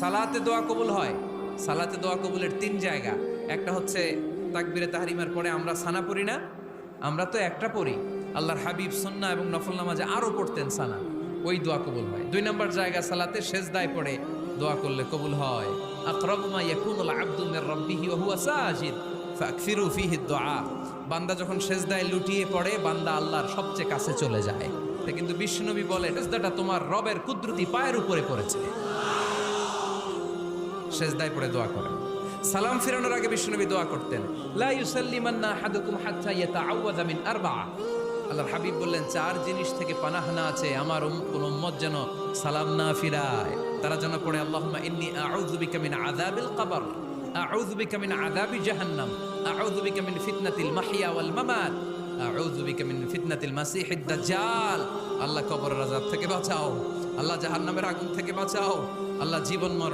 সালাতে দোয়া কবুল হয়। সালাতে দোয়া কবুলের 3 জায়গা। একটা হচ্ছে তাকবীরে তাহরিমার পরে আমরা সানা পড়ি না, আমরা তো একটা পড়ি। আল্লাহর হাবিব সুন্নাহ এবং নফল নামাজে আরো পড়তেন সানা, ওই দোয়া কবুল হয়। 2 নম্বর জায়গা সালাতে সেজদায় পড়ে দোয়া করলে কবুল হয়। আকরাবু মা ইয়াকুনুল আবদু মির রাব্বিহি ওয়া হুয়া সাজিদ ফাকসিরু ফিহি দুআ। বান্দা যখন সেজদায় লুটিয়ে পড়ে বান্দা আল্লাহর সবচেয়ে কাছে চলে যায়। তা কিন্তু বিশ্বনবী বলে সেজদাটা তোমার রবের কুদরতি পায়ের উপরে পড়েছে। সেজদায় পড়ে দোয়া করেন। সালাম ফিরানোর আগে বিশ্বনবী দোয়া করতেন, লা ইউসাল্লিমান্না আহাদুকুম হাত্তা ইয়াতাআওয়াযা মিন আরবা'a। আল্লাহর হাবিব বললেন 4 জিনিস থেকে পানাহানা আছে, আমার কোন উম্মত যেন সালাম না ফিরায়। তারা যেন পড়ে আল্লাহুম্মা ইন্নী আউযু বিকা মিন আযাবিল কবর, আউযু বিকা মিন আযাবি জাহান্নাম, আউযু বিকা মিন ফিতনাতিল মাহইয়া ওয়াল মামাত, আউযু বিকা মিন ফিতনাতিল মাসিহিদ দাজ্জাল। আল্লাহ কবরের আযাব থেকে বাঁচাও, আল্লাহ জাহান্নামের আগুন থেকে বাঁচাও, আল্লাহ জীবন